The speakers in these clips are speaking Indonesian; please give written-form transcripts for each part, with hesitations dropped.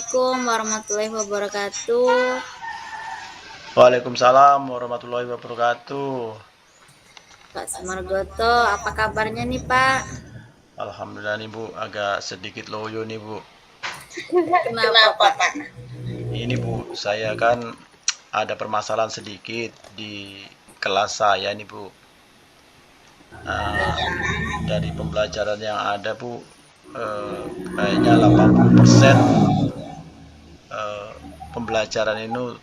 Assalamualaikum warahmatullahi wabarakatuh. Waalaikumsalam warahmatullahi wabarakatuh. Pak Sumargoto, apa kabarnya nih Pak? Alhamdulillah nih Bu, agak sedikit loyo nih Bu. Kenapa Pak? Ini Bu, saya kan ada permasalahan sedikit di kelas saya nih Bu. Nah, dari pembelajaran yang ada Bu, kayaknya 80% eh, pembelajaran ini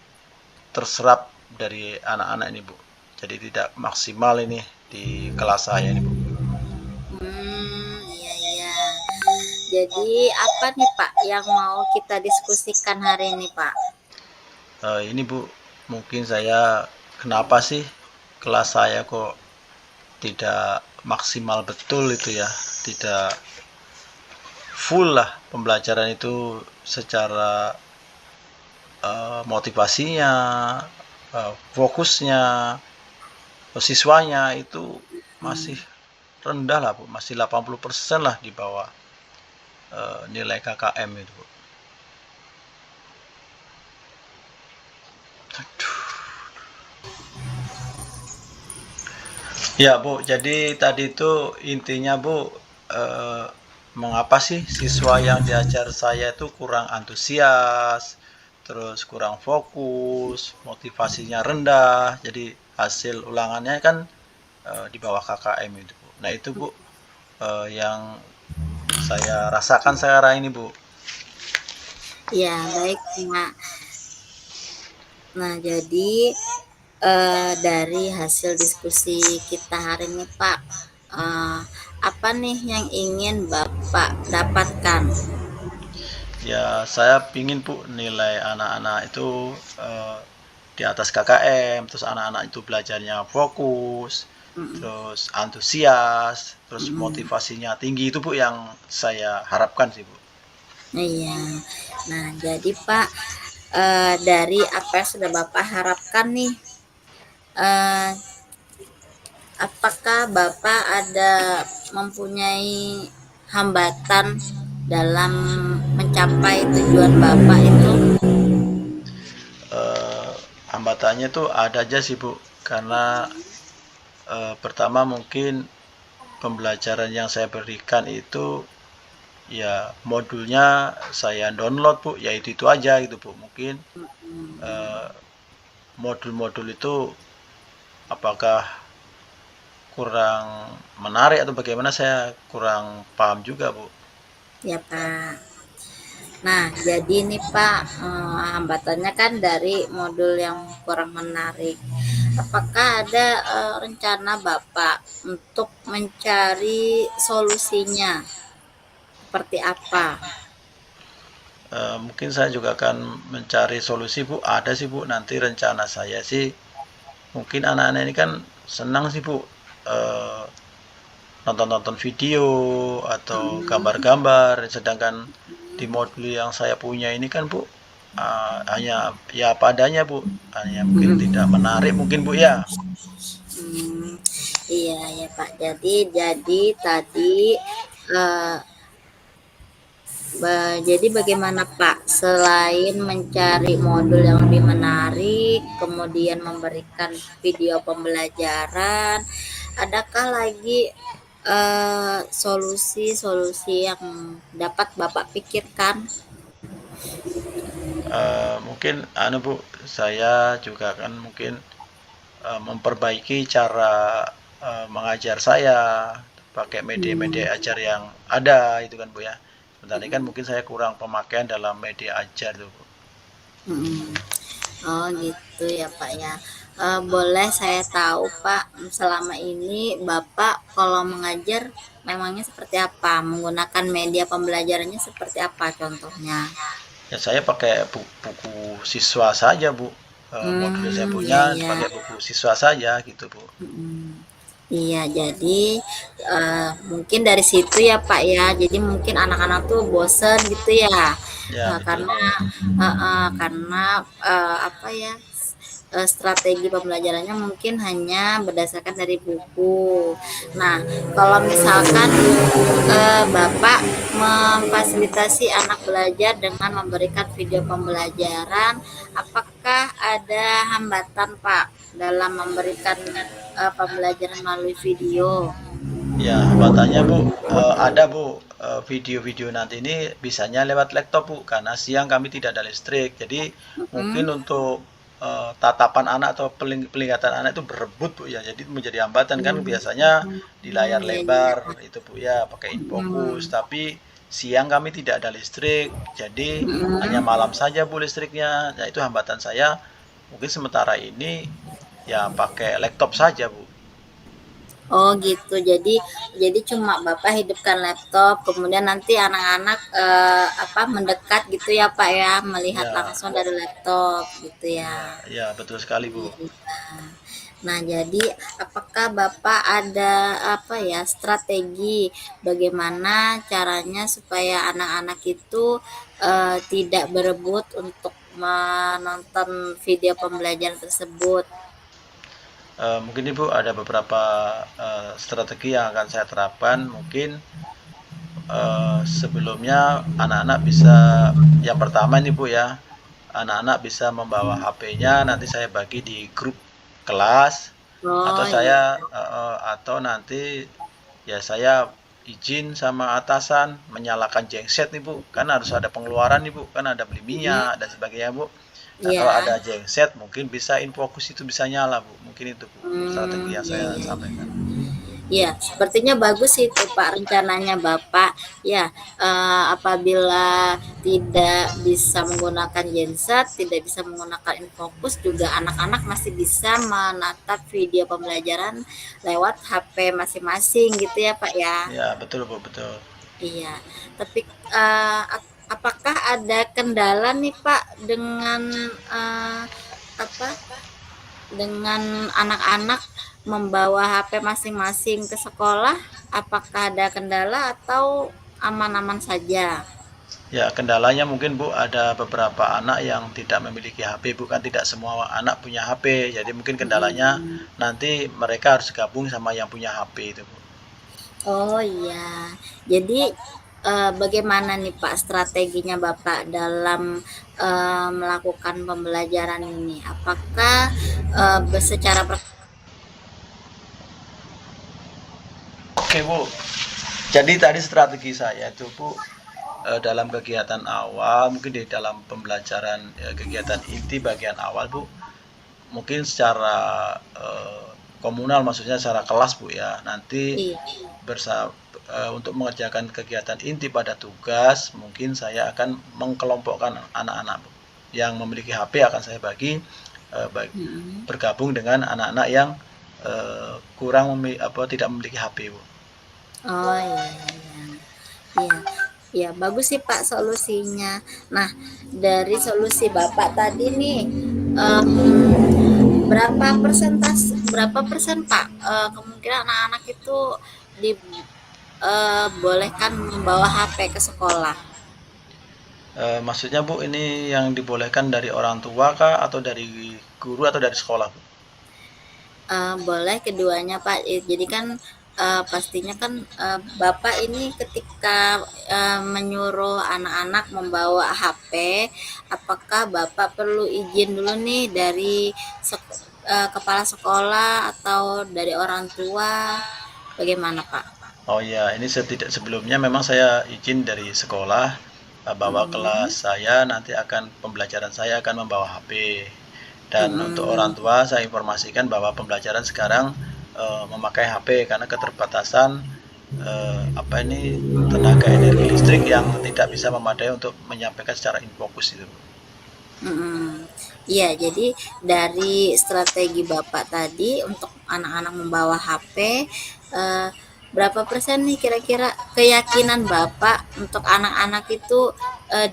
terserap dari anak-anak ini Bu. Jadi tidak maksimal ini di kelas saya ini Bu. Iya iya. Jadi apa nih Pak yang mau kita diskusikan hari ini Pak? Ini Bu, mungkin saya kenapa sih kelas saya kok tidak maksimal betul itu ya, tidak full lah pembelajaran itu secara motivasinya, fokusnya, siswanya itu masih rendah lah Bu, masih 80% lah di bawah nilai KKM itu Bu. Ya Bu, jadi tadi itu intinya Bu, eh, mengapa sih siswa yang diajar saya itu kurang antusias, terus kurang fokus, motivasinya rendah, jadi hasil ulangannya kan di bawah KKM itu Bu. Nah itu Bu, yang saya rasakan sekarang ini Bu. Ya baik Pak. Nah jadi dari hasil diskusi kita hari ini Pak, eh, apa nih yang ingin Bapak dapatkan? Ya saya pingin Bu nilai anak-anak itu di atas KKM, terus anak-anak itu belajarnya fokus, Mm-mm. terus antusias, terus Mm-mm. motivasinya tinggi itu Bu yang saya harapkan sih Bu. Iya. Nah jadi Pak, dari apa yang sudah Bapak harapkan nih, eh, apakah Bapak ada mempunyai hambatan dalam mencapai tujuan Bapak itu? Eh, Hambatannya tuh ada aja sih Bu, karena pertama mungkin pembelajaran yang saya berikan itu ya modulnya saya download Bu, ya itu aja gitu Bu. Mungkin eh, modul-modul itu apakah kurang menarik atau bagaimana saya kurang paham juga Bu. Ya Pak. Nah jadi ini Pak, hambatannya kan dari modul yang kurang menarik. Apakah ada rencana Bapak untuk mencari solusinya? Seperti apa? Mungkin saya juga akan mencari solusi Bu. Ada sih Bu, nanti rencana saya sih mungkin anak-anak ini kan senang sih Bu eh, nonton-nonton video atau Mm-mm. gambar-gambar, sedangkan di modul yang saya punya ini kan Bu hanya ya padanya Bu, hanya mungkin tidak menarik mungkin Bu ya. Hmm, iya ya Pak. Jadi tadi eh, jadi bagaimana Pak? Selain mencari modul yang lebih menarik, kemudian memberikan video pembelajaran, adakah lagi solusi-solusi yang dapat Bapak pikirkan? Mungkin anu Bu, saya juga kan mungkin memperbaiki cara mengajar saya pakai media-media Hmm, ajar yang ada itu kan Bu ya. Sebentar ini kan mungkin saya kurang pemakaian dalam media ajar tuh Bu. hmm. Oh gitu ya Pak ya. Boleh saya tahu Pak, selama ini Bapak kalau mengajar memangnya seperti apa? Menggunakan media pembelajarannya seperti apa contohnya? Ya saya pakai buku siswa saja Bu. Modul yang saya Iya punya ya. pakai buku siswa saja gitu Bu. Mm. Iya, jadi mungkin dari situ ya Pak ya. Jadi mungkin anak-anak tuh bosen gitu ya. Ya betul Karena Bu. karena apa ya? strategi pembelajarannya mungkin hanya berdasarkan dari buku. Nah, kalau misalkan Bapak memfasilitasi anak belajar dengan memberikan video pembelajaran, apakah ada hambatan Pak dalam memberikan pembelajaran melalui video? Ya, hambatannya Bu, ada Bu, video-video nanti ini bisanya lewat laptop Bu, karena siang kami tidak ada listrik. Jadi mungkin Hmm, untuk tatapan anak atau penglihatan anak itu berebut Bu ya. Jadi menjadi hambatan kan biasanya di layar ya, lebar ya. itu Bu ya, pakai Hmm, infocus. Tapi siang kami tidak ada listrik, jadi hanya hmm. malam saja Bu listriknya. Nah, itu hambatan saya. Mungkin sementara ini ya pakai laptop saja Bu. Oh gitu. Jadi cuma Bapak hidupkan laptop, kemudian nanti anak-anak apa mendekat gitu ya Pak ya, melihat Ya, langsung dari laptop gitu ya. ya, ya betul sekali Bu. Iya. Nah, jadi apakah Bapak ada apa ya strategi bagaimana caranya supaya anak-anak itu tidak berebut untuk menonton video pembelajaran tersebut? Mungkin Ibu ada beberapa strategi yang akan saya terapkan. Mungkin sebelumnya anak-anak bisa, yang pertama ini Bu ya, anak-anak bisa membawa HP-nya. Nanti saya bagi di grup kelas, atau Oh iya. saya atau nanti ya saya izin sama atasan menyalakan genset nih Bu, kan harus ada pengeluaran nih Bu, kan ada beli Mm, minyak dan sebagainya Bu. Nah, kalau iya. ada genset mungkin bisa infocus itu bisa nyala Bu, mungkin itu Bu strategi yang Iya, saya iya, sampaikan. iya. Sepertinya bagus itu Pak rencananya Bapak. Ya, apabila tidak bisa menggunakan genset, tidak bisa menggunakan infocus, juga anak-anak masih bisa menatap video pembelajaran lewat HP masing-masing gitu ya Pak ya. Ya betul Bu, betul. Iya, tapi apakah ada kendala nih Pak dengan apa dengan anak-anak membawa HP masing-masing ke sekolah, apakah ada kendala atau aman-aman saja? Ya, kendalanya mungkin Bu ada beberapa anak yang tidak memiliki HP, bukan tidak semua anak punya HP. Jadi mungkin kendalanya Hmm. nanti mereka harus gabung sama yang punya HP itu Bu. Oh iya, jadi bagaimana nih Pak strateginya Bapak dalam melakukan pembelajaran ini? Apakah secara Oke Bu, jadi tadi strategi saya itu Bu, dalam kegiatan awal, mungkin di dalam pembelajaran kegiatan inti bagian awal Bu, mungkin secara komunal, maksudnya secara kelas Bu ya, nanti iya. untuk mengerjakan kegiatan inti pada tugas, mungkin saya akan mengkelompokkan anak-anak Bu yang memiliki HP, akan saya bagi Mm-mm. bergabung dengan anak-anak yang kurang tidak memiliki HP Bu. Oh iya, iya. Iya, iya bagus sih Pak solusinya. Nah, dari solusi Bapak tadi nih, em, berapa persen Pak kemungkinan anak-anak itu dibolehkan membawa HP ke sekolah? Maksudnya Bu, ini yang dibolehkan dari orang tua kah, atau dari guru, atau dari sekolah Bu? Boleh keduanya Pak. Jadi kan pastinya kan Bapak ini ketika menyuruh anak-anak membawa HP, apakah Bapak perlu izin dulu nih dari kepala sekolah atau dari orang tua? Bagaimana Pak? Oh ya, ini sebelumnya memang saya izin dari sekolah bahwa kelas Mm-mm. saya nanti akan pembelajaran saya akan membawa HP. Dan untuk orang Mm-mm. tua saya informasikan bahwa pembelajaran sekarang memakai HP karena keterbatasan tenaga energi listrik yang tidak bisa memadai untuk menyampaikan secara infokus itu. Mm-mm. Iya, jadi dari strategi Bapak tadi untuk anak-anak membawa HP, eh, berapa persen nih kira-kira keyakinan Bapak untuk anak-anak itu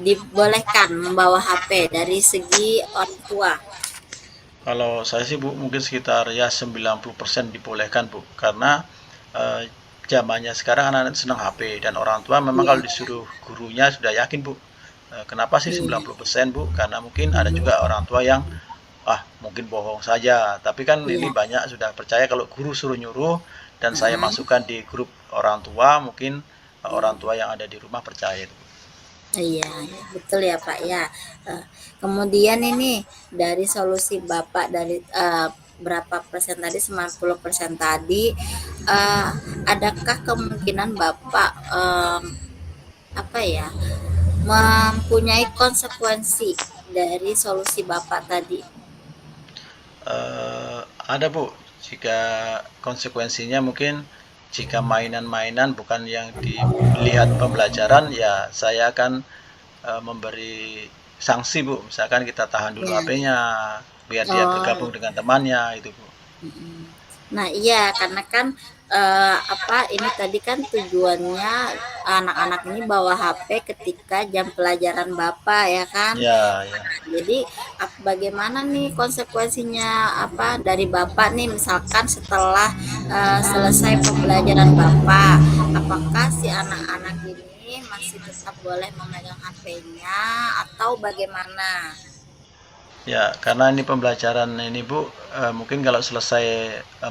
dibolehkan membawa HP dari segi orang tua? Kalau saya sih Bu mungkin sekitar ya 90% dibolehkan Bu, karena eh, zamannya sekarang anak-anak senang HP, dan orang tua memang kalau Iya, disuruh gurunya sudah yakin Bu. Kenapa sih iya. 90% Bu? Karena mungkin ada juga orang tua yang mungkin bohong saja. Tapi kan ini Iya, banyak sudah percaya kalau guru suruh nyuruh dan saya heeh, masukkan di grup orang tua, mungkin orang tua yang ada di rumah percaya itu. iya, iya, betul ya Pak ya. Eh, Kemudian ini dari solusi Bapak dari berapa persen tadi, 90% tadi, eh, adakah kemungkinan Bapak apa ya, mempunyai konsekuensi dari solusi Bapak tadi? Eh, ada Bu, jika konsekuensinya mungkin jika mainan-mainan bukan yang dilihat pembelajaran, ya saya akan memberi sanksi Bu. Misalkan kita tahan dulu Ya. HP-nya biar dia Oh, bergabung dengan temannya itu Bu. mhm. Nah, iya, karena kan, apa, ini tadi kan tujuannya anak-anak ini bawa HP ketika jam pelajaran Bapak, ya kan? Ya, ya. Jadi, bagaimana nih konsekuensinya, apa, dari Bapak nih, misalkan setelah, selesai pembelajaran Bapak, apakah si anak-anak ini masih tetap boleh memegang HP-nya atau bagaimana? Ya, karena ini pembelajaran ini Bu, mungkin kalau selesai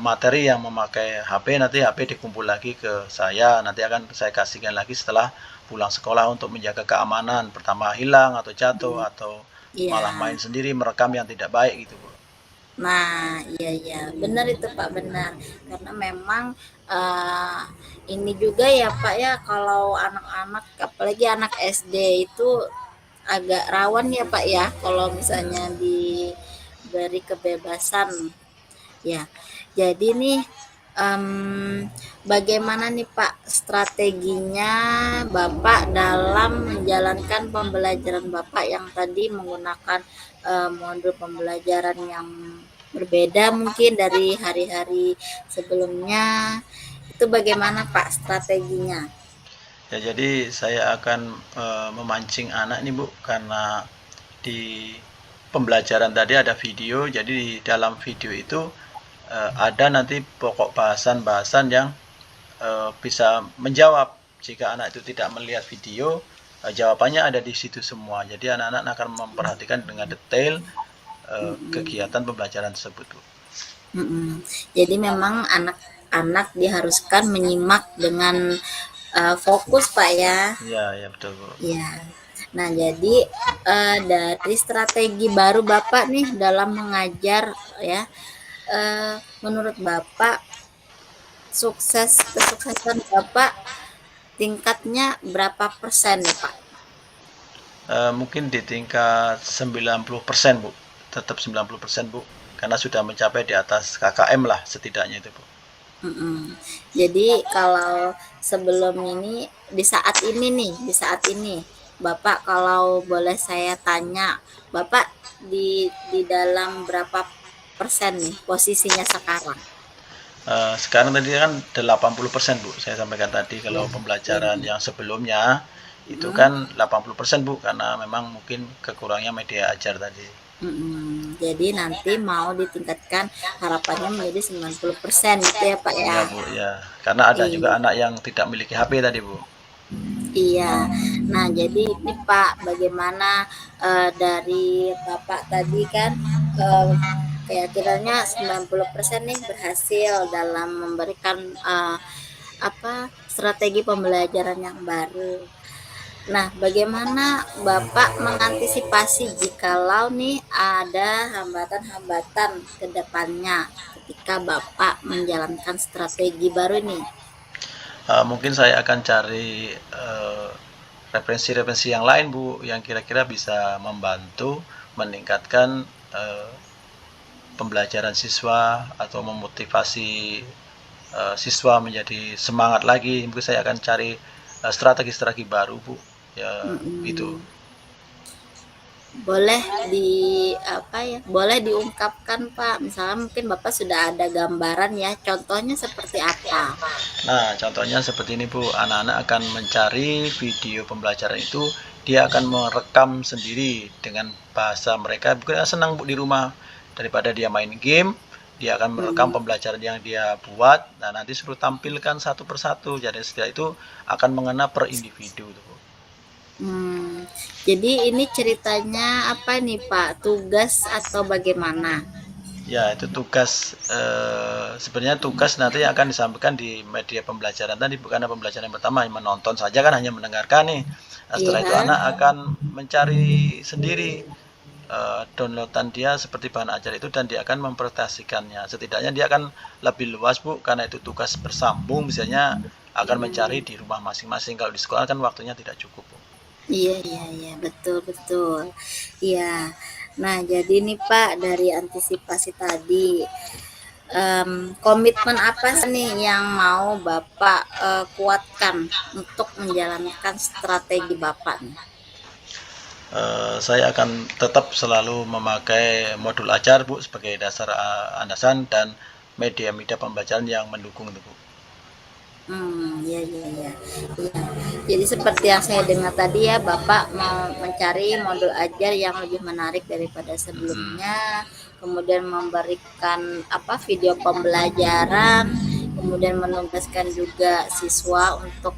materi yang memakai HP, nanti HP dikumpul lagi ke saya, nanti akan saya kasihkan lagi setelah pulang sekolah untuk menjaga keamanan. Pertama hilang atau jatuh Mhm, atau malah iya. main sendiri merekam yang tidak baik gitu Bu. Nah, iya iya, benar itu Pak, benar. Karena memang eh, ini juga ya Pak ya, kalau anak-anak apalagi anak SD itu agak rawan ya Pak ya, kalau misalnya diberi kebebasan ya. Jadi nih em, bagaimana nih Pak strateginya Bapak dalam menjalankan pembelajaran Bapak yang tadi menggunakan modul pembelajaran yang berbeda mungkin dari hari-hari sebelumnya. Itu bagaimana Pak strateginya? Ya, jadi saya akan memancing anak nih Bu, karena di pembelajaran tadi ada video, jadi di dalam video itu ada nanti pokok bahasan-bahasan yang bisa menjawab. Jika anak itu tidak melihat video, jawabannya ada di situ semua. Jadi anak-anak akan memperhatikan dengan detail Mm-mm. kegiatan pembelajaran tersebut. Mm-mm. Jadi memang anak-anak diharuskan menyimak dengan fokus Pak ya. Ya, ya betul Bu. Ya. Nah, jadi dari strategi baru Bapak nih dalam mengajar ya, menurut Bapak kesuksesan Bapak tingkatnya berapa persen nih Pak? Mungkin di tingkat 90% Bu. Tetap 90% Bu. Karena sudah mencapai di atas KKM lah setidaknya itu Bu. Mm-mm. Jadi kalau sebelum ini di saat ini Bapak kalau boleh saya tanya, Bapak di dalam berapa persen nih posisinya sekarang? Sekarang tadi kan 80% Bu. Saya sampaikan tadi kalau Ya, ya. pembelajaran yang sebelumnya itu Mm-mm. kan 80% Bu, karena memang mungkin kekurangnya media ajar tadi. Mm-mm. Jadi nanti mau ditingkatkan harapannya menjadi 90% gitu ya Pak ya. Iya Bu, ya. Karena ada juga Iya. anak yang tidak memiliki HP tadi Bu. Iya. Nah, jadi ini Pak, bagaimana dari Bapak tadi kan keyakinannya 90% nih berhasil dalam memberikan apa strategi pembelajaran yang baru. Nah, bagaimana Bapak mengantisipasi jikalau nih ada hambatan-hambatan ke depannya ketika Bapak menjalankan strategi baru nih? Mungkin saya akan cari referensi-referensi yang lain Bu, yang kira-kira bisa membantu meningkatkan eh, pembelajaran siswa atau memotivasi siswa menjadi semangat lagi. Mungkin saya akan cari strategi-strategi baru Bu, ya itu. Mm-mm. Boleh di apa ya, boleh diungkapkan Pak, misalnya mungkin Bapak sudah ada gambaran ya, contohnya seperti apa? Nah, contohnya seperti ini Bu, anak-anak akan mencari video pembelajaran itu, dia akan merekam sendiri dengan bahasa mereka. Bukan senang Bu di rumah, daripada dia main game, dia akan merekam Hmm, pembelajaran yang dia buat. Nah, nanti suruh tampilkan satu persatu. Jadi setelah itu akan mengena per individu Bu. Hmm, jadi ini ceritanya apa nih Pak? Tugas atau bagaimana? Ya, itu tugas, sebenarnya tugas nanti akan disampaikan di media pembelajaran tadi, bukan pembelajaran yang pertama, yang menonton saja kan hanya mendengarkan nih. Nah, setelah itu Iya. anak akan mencari sendiri downloadan dia seperti bahan ajar itu dan dia akan mempresentasikannya. Setidaknya dia akan lebih luas Bu, karena itu tugas bersambung, misalnya akan mencari Hmm, di rumah masing-masing. Kalau di sekolah kan waktunya tidak cukup Bu. iya iya iya betul betul. Iya. Nah, jadi nih Pak dari antisipasi tadi, komitmen apa sih nih yang mau Bapak kuatkan untuk menjalankan strategi Bapak nih? Saya akan tetap selalu memakai modul ajar Bu sebagai dasar andasan dan media-media pembelajaran yang mendukung itu Bu. Iya iya iya. Iya. Jadi seperti yang saya dengar tadi ya, Bapak mau mencari modul ajar yang lebih menarik daripada Mm-mm. sebelumnya, kemudian memberikan apa video pembelajaran, kemudian menugaskan juga siswa untuk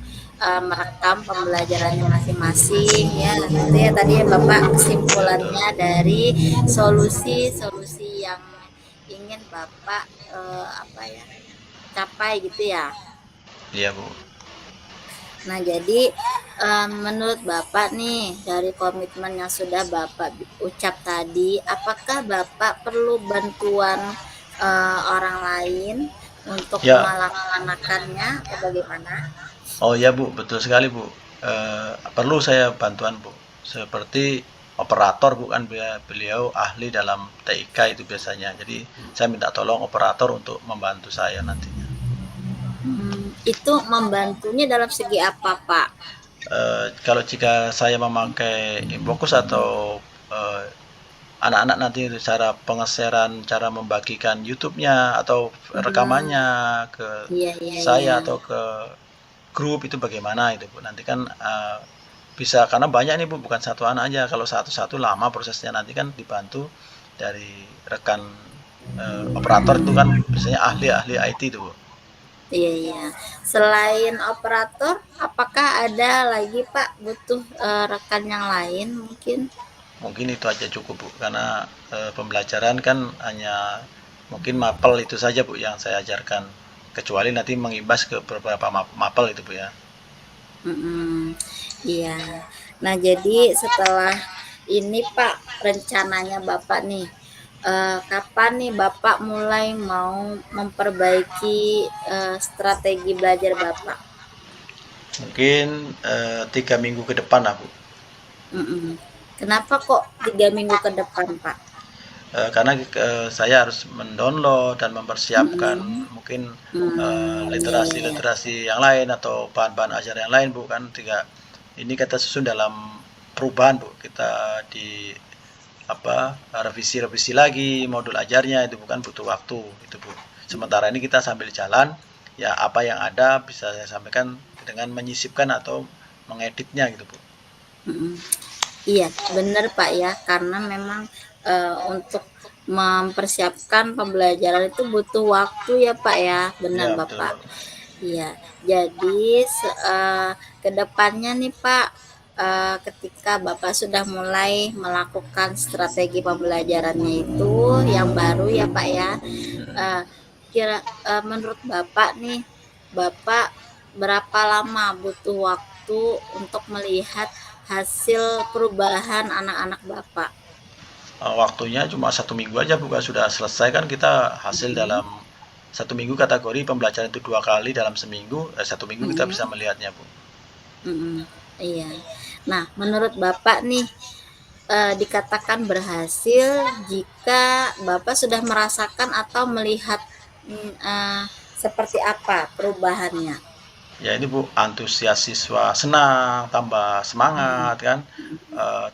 merekam pembelajarannya masing-masing ya. Itu ya tadi ya Bapak Betul. kesimpulannya dari solusi-solusi yang ingin Bapak apa ya capai gitu ya. Iya Bu. Nah, jadi menurut Bapak nih dari komitmen yang sudah Bapak ucap tadi, apakah Bapak perlu bantuan orang lain untuk Ya, melaksanakannya atau bagaimana? oh ya Bu, betul sekali Bu. Perlu saya bantuan Bu. Seperti operator Bu kan beliau ahli dalam TIK itu biasanya. Jadi saya minta tolong operator untuk membantu saya nantinya. Itu membantunya dalam segi apa, Pak? Kalau jika saya memakai Infokus atau eh, anak-anak nanti cara pengeseran, cara membagikan YouTube-nya atau Hmm, rekamannya ke iya iya iya. saya atau ke grup itu bagaimana itu Bu. Nanti kan bisa karena banyak nih Bu, bukan satu anak aja. Kalau satu-satu lama prosesnya nanti kan dibantu dari rekan operator itu kan biasanya ahli-ahli IT itu Bu. Iya iya. Selain operator, apakah ada lagi Pak butuh rekan yang lain mungkin? Mungkin itu aja cukup Bu, karena pembelajaran kan hanya mungkin mapel itu saja Bu yang saya ajarkan. Kecuali nanti mengimbas ke beberapa mapel itu Bu ya. Mhm, iya. Nah, jadi setelah ini Pak, rencananya Bapak nih, kapan nih Bapak mulai mau memperbaiki, strategi belajar Bapak? Mungkin 3 minggu ke depan lah Bu. Mhm. Kenapa kok 3 minggu ke depan, Pak? Karena saya harus mendownload dan mempersiapkan Mhm. mungkin Iya iya iya. literasi-literasi yang lain atau bahan-bahan ajar yang lain Bu kan ini kita susun dalam perubahan Bu kita di apa revisi-revisi lagi modul ajarnya itu bukan butuh waktu itu Bu. Sementara ini kita sambil jalan ya apa yang ada bisa saya sampaikan dengan menyisipkan atau mengeditnya gitu Bu. Mhm. Iya, benar Pak ya, karena memang untuk mempersiapkan pembelajaran itu butuh waktu ya Pak ya, benar Ya Bapak. betul. Iya, jadi ke depannya nih Pak, ketika Bapak sudah mulai melakukan strategi pembelajarannya itu yang baru ya Pak ya, Mm-mm. eee, menurut Bapak nih, Bapak berapa lama butuh waktu untuk melihat hasil perubahan anak-anak Bapak? Waktunya cuma 1 minggu aja bukan sudah selesai kan kita hasil Mhm dalam 1 minggu kategori pembelajaran itu 2 kali dalam seminggu 1 minggu kita bisa mhm melihatnya Bu. mhm, iya. Nah, menurut Bapak nih, dikatakan berhasil jika Bapak sudah merasakan atau melihat, seperti apa perubahannya? Ya ini Bu antusias siswa senang tambah Mhm semangat kan.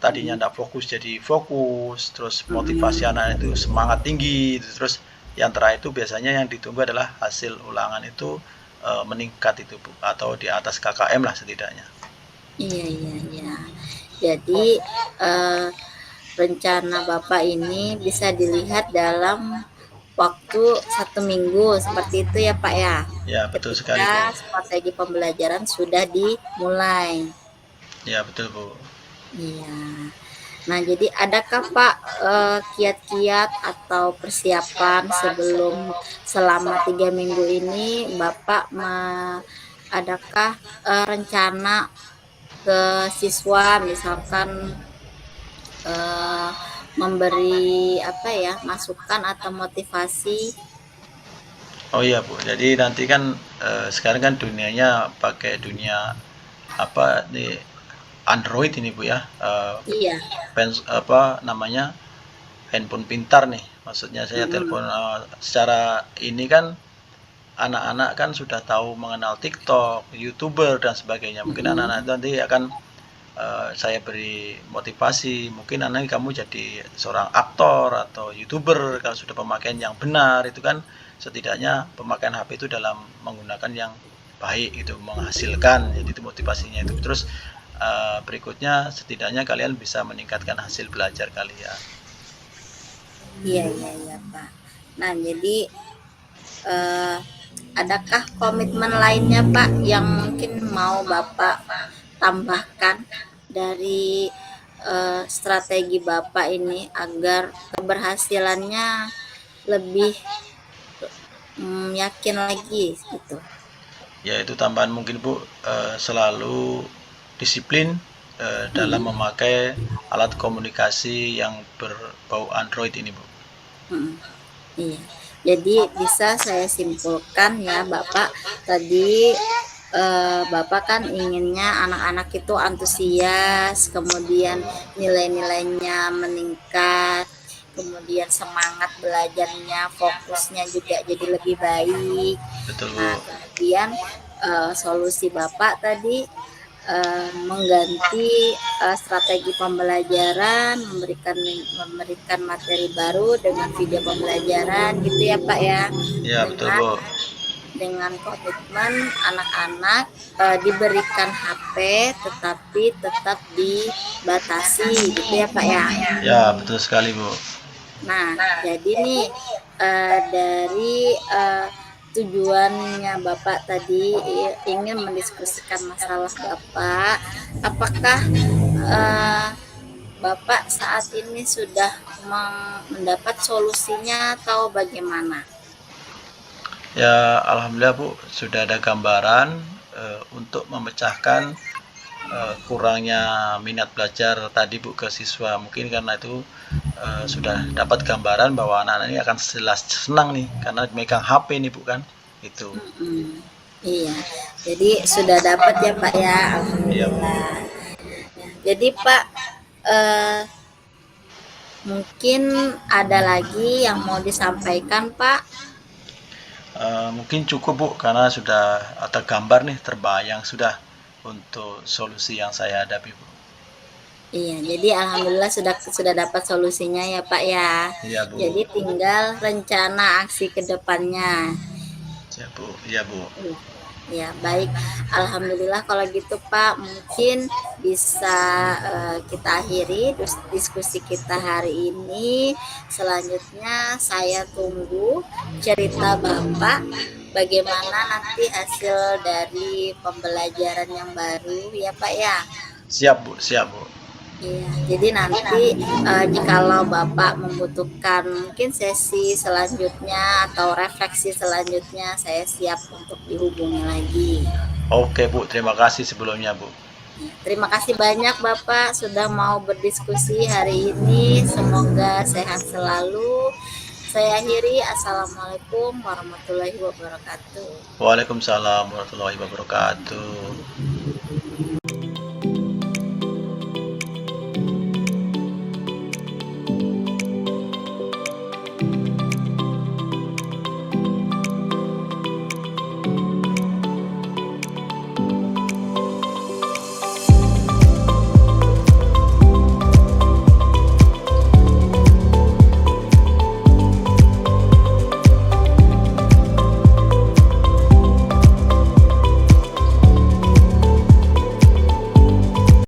Tadinya mhm tidak fokus jadi fokus terus motivasi mhm. anak itu semangat tinggi terus yang terakhir itu biasanya yang ditunggu adalah hasil ulangan itu meningkat itu Bu atau di atas KKM lah setidaknya. Iya iya iya. Jadi, eee, rencana Bapak ini bisa dilihat dalam waktu 1 minggu, seperti itu ya, Pak, ya? Ya betul sekali Ketika Bu. strategi pembelajaran sudah dimulai. Ya betul Bu. Iya. Nah, jadi adakah Pak kiat-kiat atau persiapan sebelum selama 3 minggu ini Bapak adakah rencana ke siswa misalkan eh, memberi apa ya masukan atau motivasi? Oh iya Bu, jadi nanti kan sekarang kan dunianya pakai dunia apa di Android ini Bu ya, Iya. apa namanya, handphone pintar nih. Maksudnya saya Mm-mm. telepon secara ini kan anak-anak kan sudah tahu mengenal TikTok, YouTuber dan sebagainya. Mungkin anak-anak Mm-mm. itu nanti akan saya beri motivasi. Mungkin anak kamu jadi seorang aktor atau YouTuber kalau sudah pemakaian yang benar itu kan setidaknya pemakaian HP itu dalam menggunakan yang baik itu menghasilkan. Jadi itu motivasinya itu. Terus berikutnya setidaknya kalian bisa meningkatkan hasil belajar kalian. Iya, iya, iya, Pak. Nah, jadi eh, adakah komitmen lainnya, Pak, yang mungkin mau Bapak tambahkan dari strategi Bapak ini agar keberhasilannya lebih yakin lagi gitu? Ya itu tambahan mungkin Bu, selalu disiplin dalam Mm-mm. memakai alat komunikasi yang berbau Android ini Bu. Mm-mm. Iya. Jadi bisa saya simpulkan ya Bapak tadi Bapak kan inginnya anak-anak itu antusias, kemudian nilai-nilainya meningkat, kemudian semangat belajarnya, fokusnya juga jadi lebih baik. Betul Nah, Bu. kemudian solusi Bapak tadi mengganti strategi pembelajaran, memberikan materi baru dengan video pembelajaran gitu ya Pak ya, Ya betul dengan Bu. komitmen anak-anak diberikan HP tetapi tetap dibatasi gitu ya Pak ya. Ya betul sekali Bu. Nah, jadi nih dari tujuannya Bapak tadi ingin mendiskusikan masalah Bapak, apakah eh, Bapak saat ini sudah mendapat solusinya atau bagaimana? Ya alhamdulillah Bu sudah ada gambaran untuk memecahkan kurangnya minat belajar tadi Bu ke siswa. Mungkin karena itu sudah dapat gambaran bahwa anak-anak ini akan jelas senang nih karena megang HP nih Bu kan. Itu. Mm-mm. Iya, jadi sudah dapat ya Pak ya, Iya Bu. alhamdulillah. Jadi Pak, eh, mungkin ada lagi yang mau disampaikan Pak? Mungkin cukup Bu karena sudah ada gambar nih terbayang sudah untuk solusi yang saya hadapi Bu. Iya, jadi alhamdulillah sudah dapat solusinya ya Pak ya. Iya Bu. Jadi tinggal rencana aksi ke depannya. Iya Bu. Iya Bu. Ya, baik. Alhamdulillah kalau gitu Pak, mungkin bisa kita akhiri diskusi kita hari ini. Selanjutnya saya tunggu cerita Bapak bagaimana nanti hasil dari pembelajaran yang baru ya Pak ya. Siap Bu. Siap Bu. Iya, jadi nanti jikalau Bapak membutuhkan mungkin sesi selanjutnya atau refleksi selanjutnya, saya siap untuk dihubungi lagi. Oke Bu. Terima kasih sebelumnya Bu. Terima kasih banyak Bapak sudah mau berdiskusi hari ini. Semoga sehat selalu. Saya akhiri. Assalamualaikum warahmatullahi wabarakatuh. Waalaikumsalam warahmatullahi wabarakatuh.